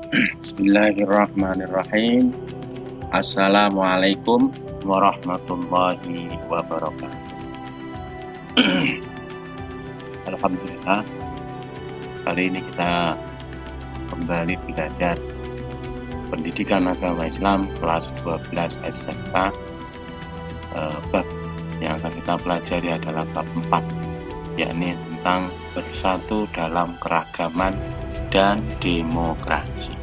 Bismillahirrahmanirrahim. Assalamualaikum warahmatullahi wabarakatuh. Alhamdulillah, kali ini kita kembali belajar pendidikan agama Islam kelas 12 SMK. Bab yang akan kita pelajari adalah bab 4, yakni tentang bersatu dalam keragaman dan demokrasi.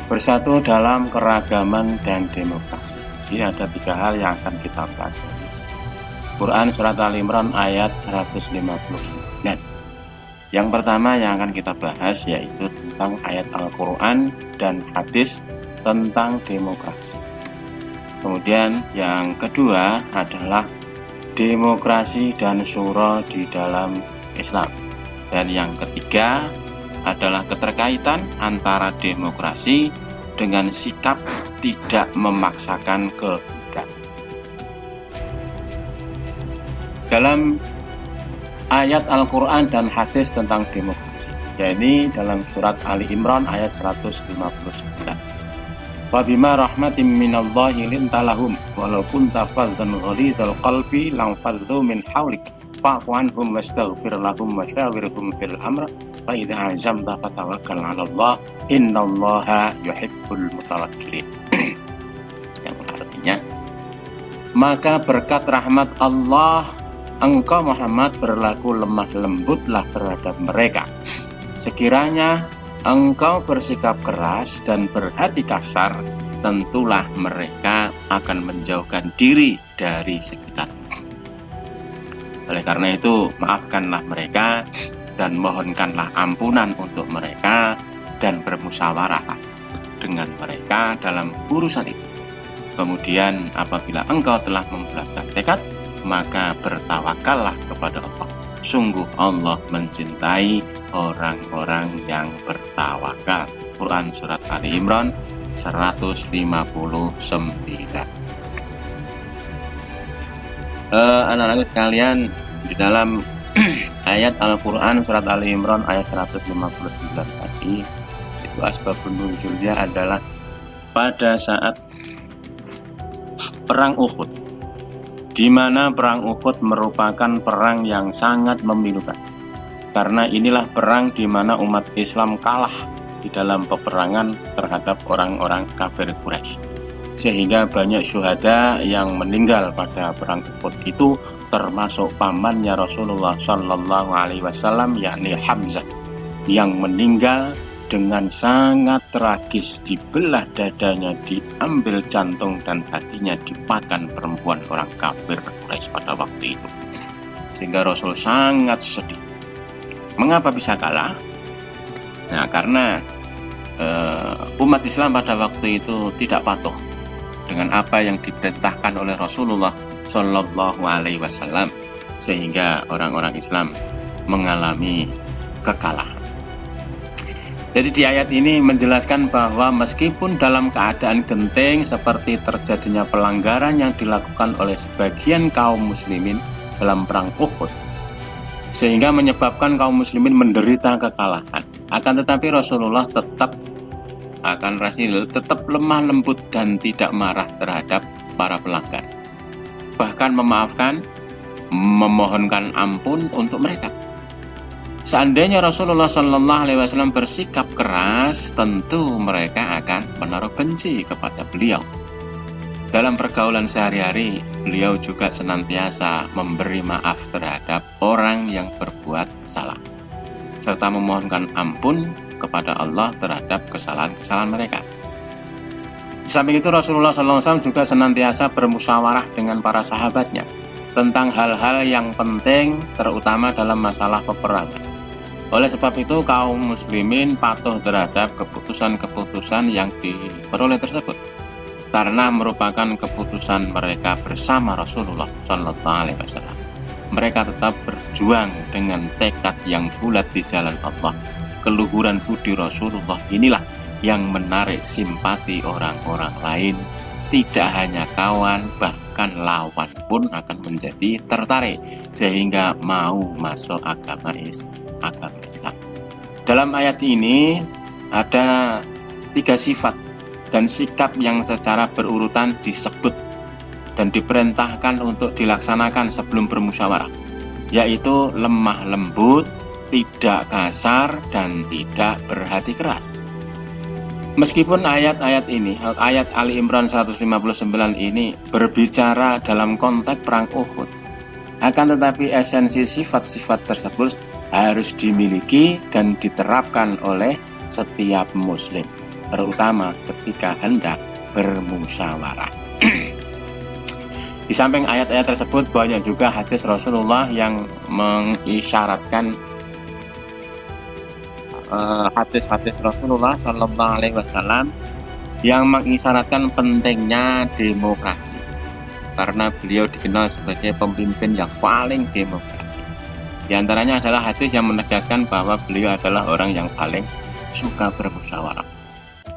Bersatu dalam keragaman dan demokrasi. Di sini ada 3 hal yang akan kita pelajari. Quran Surat Al-Imran ayat 159. Yang pertama yang akan kita bahas yaitu tentang ayat Al-Quran dan hadis tentang demokrasi. Kemudian yang kedua adalah demokrasi dan syura di dalam Islam. Dan yang ketiga adalah keterkaitan antara demokrasi dengan sikap tidak memaksakan kehendak. Dalam ayat Al-Quran dan hadis tentang demokrasi, yakni dalam surat Ali Imran ayat 159. Fabima rahmatin minallahi lintalahum walau kunta faddan ghalidhal qalbi lam faddu min hawlik fa'fu anhum wastaghfir lahum wasyawirhum fil amr fa idza azamta fatawakkal 'ala Allah innallaha yuhibbul mutawakkilin. Yang artinya, maka berkat rahmat Allah engkau Muhammad berlaku lemah lembutlah terhadap mereka. Sekiranya engkau bersikap keras dan berhati kasar, tentulah mereka akan menjauhkan diri dari sekitar. Oleh karena itu, maafkanlah mereka dan mohonkanlah ampunan untuk mereka dan bermusyawarahlah dengan mereka dalam urusan itu. Kemudian apabila engkau telah membulatkan tekad, maka bertawakallah kepada Allah. Sungguh Allah mencintai orang-orang yang bertawakal. Quran Surat Ali Imran 159. Anak-anak sekalian, di dalam ayat Al-Quran Surat Ali Imran ayat 159 tadi, itu asbabun nuzulnya adalah pada saat perang Uhud, di mana perang Uhud merupakan perang yang sangat memilukan. Karena inilah perang di mana umat Islam kalah di dalam peperangan terhadap orang-orang kafir Quraisy. Sehingga banyak syuhada yang meninggal pada perang Uhud itu, termasuk pamannya Rasulullah Shallallahu Alaihi Wasallam, yakni Hamzah, yang meninggal dengan sangat tragis, dibelah dadanya, diambil jantung dan hatinya dimakan perempuan orang kafir Quraisy pada waktu itu. Sehingga Rasul sangat sedih. Mengapa bisa kalah? Nah, karena umat Islam pada waktu itu tidak patuh dengan apa yang diperintahkan oleh Rasulullah Shallallahu Alaihi Wasallam, sehingga orang-orang Islam mengalami kekalahan. Jadi di ayat ini menjelaskan bahwa meskipun dalam keadaan genting seperti terjadinya pelanggaran yang dilakukan oleh sebagian kaum muslimin dalam perang Uhud, sehingga menyebabkan kaum muslimin menderita kekalahan, akan tetapi Rasulullah tetap lemah lembut dan tidak marah terhadap para pelanggar, bahkan memaafkan, memohonkan ampun untuk mereka. Seandainya Rasulullah Shallallahu Alaihi Wasallam bersikap keras, tentu mereka akan menaruh benci kepada beliau. Dalam pergaulan sehari-hari, beliau juga senantiasa memberi maaf terhadap orang yang berbuat salah, serta memohonkan ampun kepada Allah terhadap kesalahan-kesalahan mereka. Di samping itu, Rasulullah SAW juga senantiasa bermusyawarah dengan para sahabatnya tentang hal-hal yang penting, terutama dalam masalah peperangan. Oleh sebab itu, kaum muslimin patuh terhadap keputusan-keputusan yang diperoleh tersebut, karena merupakan keputusan mereka bersama Rasulullah Sallallahu Alaihi Wasallam. Mereka tetap berjuang dengan tekad yang bulat di jalan Allah. Keluhuran budi Rasulullah inilah yang menarik simpati orang-orang lain. Tidak hanya kawan, bahkan lawan pun akan menjadi tertarik sehingga mau masuk agama Islam. Dalam ayat ini ada 3 sifat dan sikap yang secara berurutan disebut dan diperintahkan untuk dilaksanakan sebelum bermusyawarah, yaitu lemah lembut, tidak kasar, dan tidak berhati keras. Meskipun ayat-ayat ini, ayat Ali Imran 159 ini berbicara dalam konteks perang Uhud, akan tetapi esensi sifat-sifat tersebut harus dimiliki dan diterapkan oleh setiap muslim, terutama ketika hendak bermusyawarah. Di samping ayat-ayat tersebut, banyak juga hadis Rasulullah yang mengisyaratkan hadis-hadis Rasulullah Shallallahu Alaihi Wasallam yang mengisyaratkan pentingnya demokrasi, karena beliau dikenal sebagai pemimpin yang paling demokrasi. Di antaranya adalah hadis yang menegaskan bahwa beliau adalah orang yang paling suka bermusyawarah.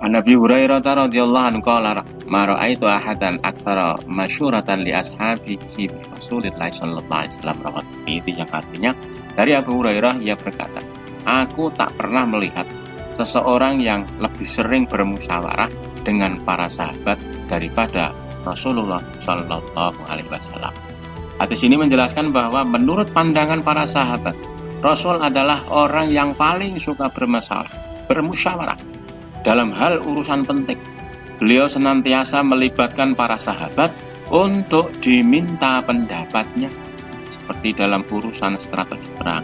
An Abi Hurairah radhiyallahu anhu qala ma ra'aitu ahadan aktsara masyuratan li ashabihi bi Rasulillah sallallahu alaihi wasallam. Itu yang artinya dari Abu Hurairah, ia berkata, aku tak pernah melihat seseorang yang lebih sering bermusyawarah dengan para sahabat daripada Rasulullah sallallahu alaihi wasallam. Hadis ini menjelaskan bahwa menurut pandangan para sahabat, Rasul adalah orang yang paling suka bermusyawarah dalam hal urusan penting. Beliau senantiasa melibatkan para sahabat untuk diminta pendapatnya, seperti dalam urusan strategi perang.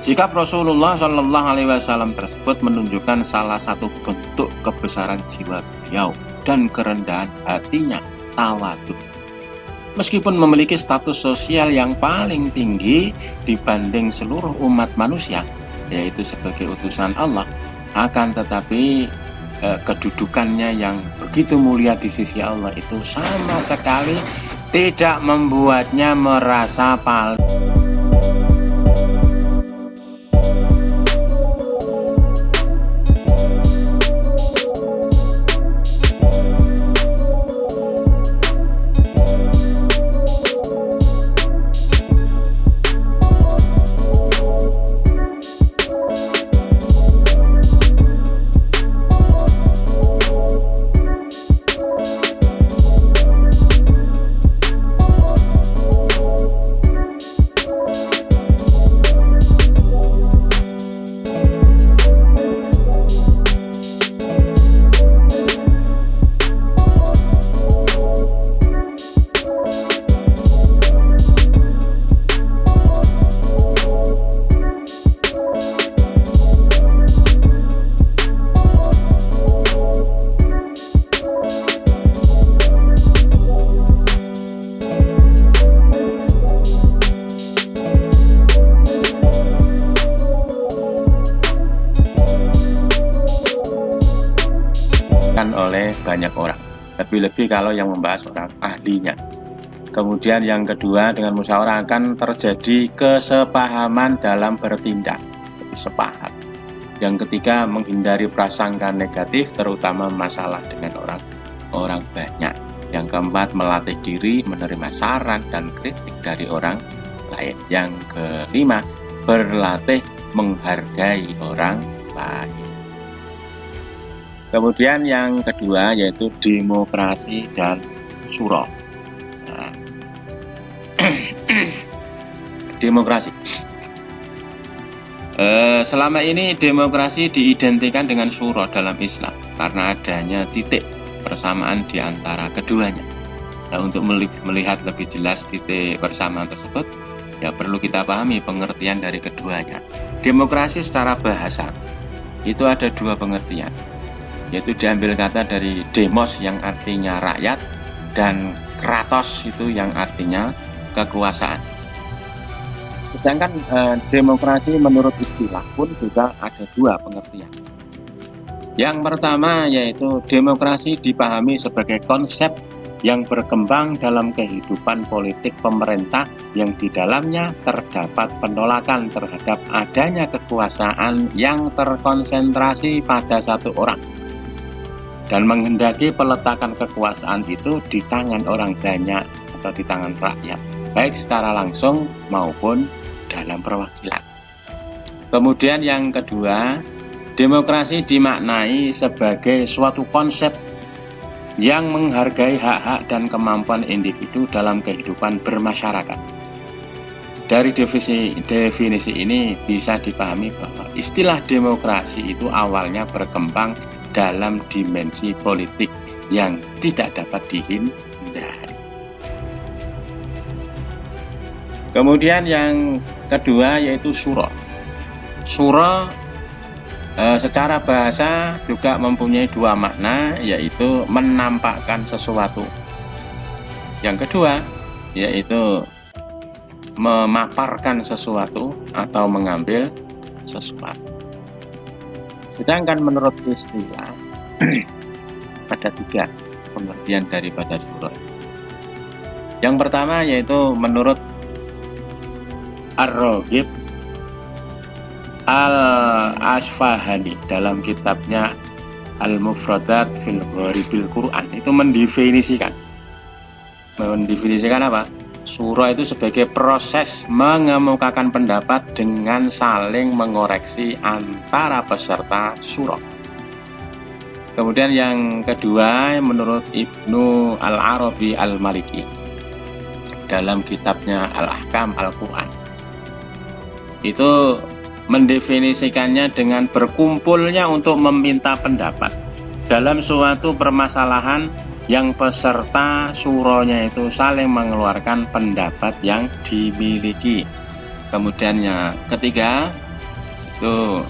Sikap Rasulullah Shallallahu Alaihi Wasallam tersebut menunjukkan salah satu bentuk kebesaran jiwa beliau dan kerendahan hatinya, tawadhu. Meskipun memiliki status sosial yang paling tinggi dibanding seluruh umat manusia, yaitu sebagai utusan Allah, akan tetapi kedudukannya yang begitu mulia di sisi Allah itu sama sekali tidak membuatnya merasa paling. Oleh banyak orang, lebih-lebih kalau yang membahas orang ahlinya. Kemudian yang kedua, dengan musyawarah akan terjadi kesepahaman dalam bertindak, lebih sepahat. Yang ketiga, menghindari prasangka negatif, terutama masalah dengan orang banyak. Yang keempat, melatih diri menerima saran dan kritik dari orang lain. Yang kelima, berlatih menghargai orang lain. Kemudian yang kedua yaitu demokrasi dan syura. Nah, demokrasi. Selama ini demokrasi diidentikan dengan syura dalam Islam karena adanya titik persamaan di antara keduanya. Nah, untuk melihat lebih jelas titik persamaan tersebut, ya perlu kita pahami pengertian dari keduanya. Demokrasi secara bahasa itu ada dua pengertian, yaitu diambil kata dari demos yang artinya rakyat dan kratos itu yang artinya kekuasaan. Sedangkan demokrasi menurut istilah pun juga ada dua pengertian. Yang pertama yaitu demokrasi dipahami sebagai konsep yang berkembang dalam kehidupan politik pemerintah yang di dalamnya terdapat penolakan terhadap adanya kekuasaan yang terkonsentrasi pada satu orang, dan menghendaki peletakan kekuasaan itu di tangan orang banyak atau di tangan rakyat, baik secara langsung maupun dalam perwakilan. Kemudian yang kedua, demokrasi dimaknai sebagai suatu konsep yang menghargai hak-hak dan kemampuan individu dalam kehidupan bermasyarakat. Dari definisi ini bisa dipahami bahwa istilah demokrasi itu awalnya berkembang dalam dimensi politik yang tidak dapat dihindari. Kemudian yang kedua yaitu syura. Syura secara bahasa juga mempunyai dua makna, yaitu menampakkan sesuatu. Yang kedua yaitu memaparkan sesuatu atau mengambil sesuatu. Sedangkan menurut istilah ada tiga pengertian daripada syura. Yang pertama yaitu menurut Ar-Raghib Al-Asfahani dalam kitabnya Al-Mufradat fil Gharibil Quran itu mendefinisikan apa? Syura itu sebagai proses mengemukakan pendapat dengan saling mengoreksi antara peserta syura. Kemudian yang kedua menurut Ibnu Al-Arabi Al-Maliki dalam kitabnya Al-Ahkam Al-Quran itu mendefinisikannya dengan berkumpulnya untuk meminta pendapat dalam suatu permasalahan yang peserta syuranya itu saling mengeluarkan pendapat yang dimiliki. Kemudian yang ketiga itu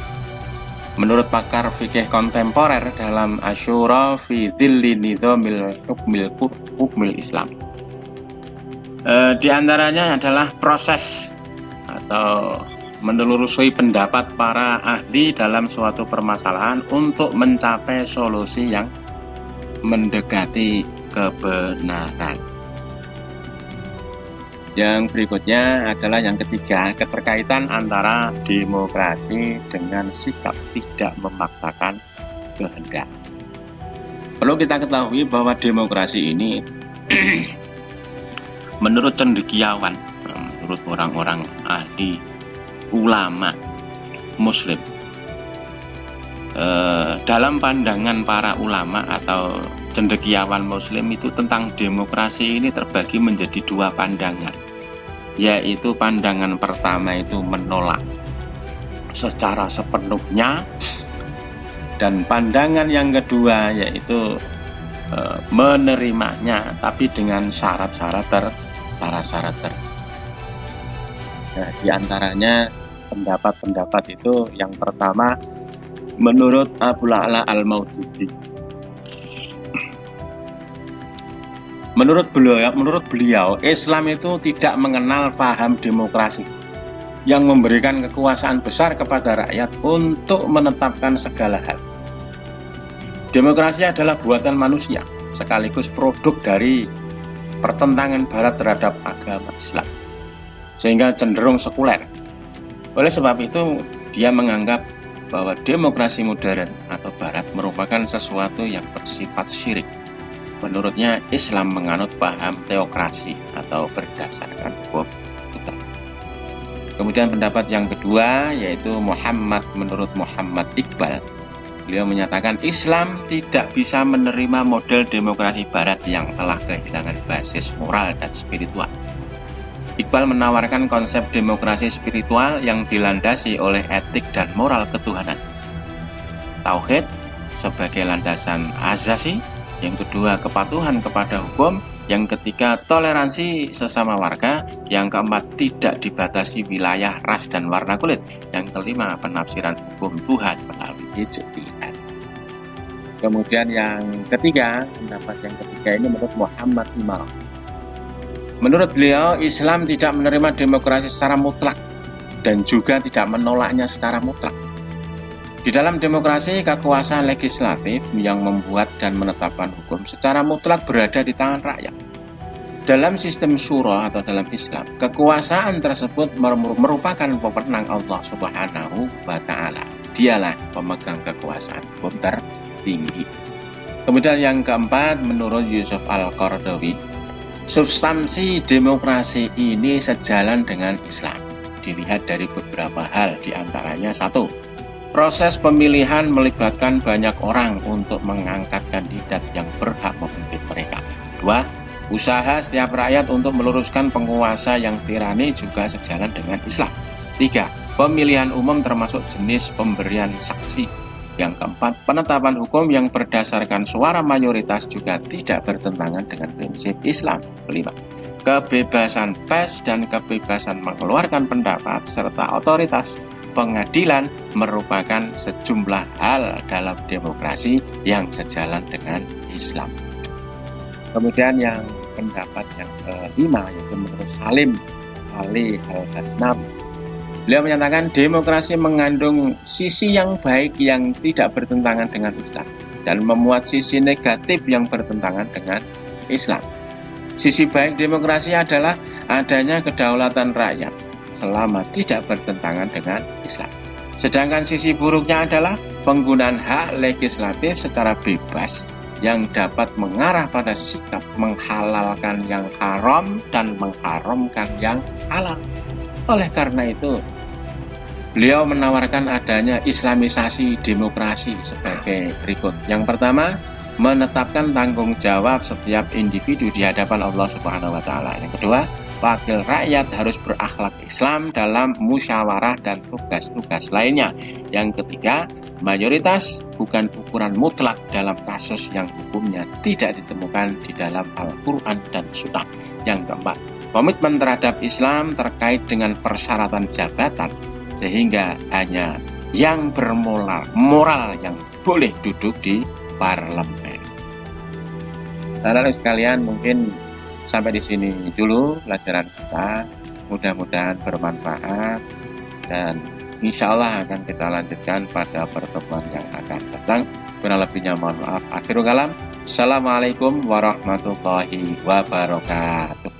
menurut pakar fikih kontemporer dalam Asyura fi Dhilli Nidhamil Hukmil Islam. Di antaranya adalah proses atau menelusuri pendapat para ahli dalam suatu permasalahan untuk mencapai solusi yang mendekati kebenaran. Yang berikutnya adalah yang ketiga, keterkaitan antara demokrasi dengan sikap tidak memaksakan kehendak. Perlu kita ketahui bahwa demokrasi ini menurut cendekiawan, menurut orang-orang ahli ulama muslim, dalam pandangan para ulama atau cendekiawan muslim itu tentang demokrasi ini terbagi menjadi dua pandangan, yaitu pandangan pertama itu menolak secara sepenuhnya, dan pandangan yang kedua yaitu menerimanya tapi dengan syarat-syarat tertentu. Nah, di antaranya pendapat-pendapat itu yang pertama menurut Abu La'la Al-Maududi. Menurut beliau, Islam itu tidak mengenal paham demokrasi yang memberikan kekuasaan besar kepada rakyat untuk menetapkan segala hal. Demokrasi adalah buatan manusia, sekaligus produk dari pertentangan Barat terhadap agama Islam, sehingga cenderung sekuler. Oleh sebab itu, dia menganggap bahwa demokrasi modern atau Barat merupakan sesuatu yang bersifat syirik. Menurutnya, Islam menganut paham teokrasi atau berdasarkan hukum fitrah. Kemudian pendapat yang kedua yaitu menurut Muhammad Iqbal. Beliau menyatakan Islam tidak bisa menerima model demokrasi Barat yang telah kehilangan basis moral dan spiritual. Iqbal menawarkan konsep demokrasi spiritual yang dilandasi oleh etik dan moral ketuhanan. Tauhid sebagai landasan asasi, yang kedua kepatuhan kepada hukum, yang ketiga toleransi sesama warga, yang keempat tidak dibatasi wilayah, ras, dan warna kulit, yang kelima penafsiran hukum Tuhan melalui ijtihad. Kemudian yang ketiga, pendapat yang ketiga ini menurut Muhammad Imam. Menurut beliau, Islam tidak menerima demokrasi secara mutlak dan juga tidak menolaknya secara mutlak. Di dalam demokrasi, kekuasaan legislatif yang membuat dan menetapkan hukum secara mutlak berada di tangan rakyat. Dalam sistem syura atau dalam Islam, kekuasaan tersebut merupakan pemenang Allah Subhanahu wa Ta'ala. Dialah pemegang kekuasaan hukum tertinggi. Kemudian yang keempat, menurut Yusuf Al-Qaradawi, substansi demokrasi ini sejalan dengan Islam. dilihat dari beberapa hal, diantaranya 1. Proses pemilihan melibatkan banyak orang untuk mengangkat kandidat yang berhak memimpin mereka. 2. Usaha setiap rakyat untuk meluruskan penguasa yang tirani juga sejalan dengan Islam. 3. Pemilihan umum termasuk jenis pemberian saksi. Yang keempat, penetapan hukum yang berdasarkan suara mayoritas juga tidak bertentangan dengan prinsip Islam. 5. Kebebasan pers dan kebebasan mengeluarkan pendapat serta otoritas pengadilan merupakan sejumlah hal dalam demokrasi yang sejalan dengan Islam. Kemudian yang pendapat yang kelima yaitu menurut Salim Ali Al-Ghaznawi. Beliau menyatakan demokrasi mengandung sisi yang baik yang tidak bertentangan dengan Islam dan memuat sisi negatif yang bertentangan dengan Islam. Sisi baik demokrasi adalah adanya kedaulatan rakyat selama tidak bertentangan dengan Islam. Sedangkan sisi buruknya adalah penggunaan hak legislatif secara bebas yang dapat mengarah pada sikap menghalalkan yang haram dan mengharamkan yang halal. Oleh karena itu, beliau menawarkan adanya islamisasi demokrasi sebagai berikut. Yang pertama, menetapkan tanggung jawab setiap individu di hadapan Allah Subhanahu wa taala. Yang kedua, wakil rakyat harus berakhlak Islam dalam musyawarah dan tugas-tugas lainnya. Yang ketiga, mayoritas bukan ukuran mutlak dalam kasus yang hukumnya tidak ditemukan di dalam Al-Quran dan Sunnah. Yang keempat, komitmen terhadap Islam terkait dengan persyaratan jabatan, sehingga hanya yang bermoral yang boleh duduk di parlemen. Saudara sekalian, mungkin sampai di sini dulu pelajaran kita. Mudah-mudahan bermanfaat dan insya Allah akan kita lanjutkan pada pertemuan yang akan datang. Kurang lebihnya mohon maaf. Akhirul kalam. Assalamualaikum warahmatullahi wabarakatuh.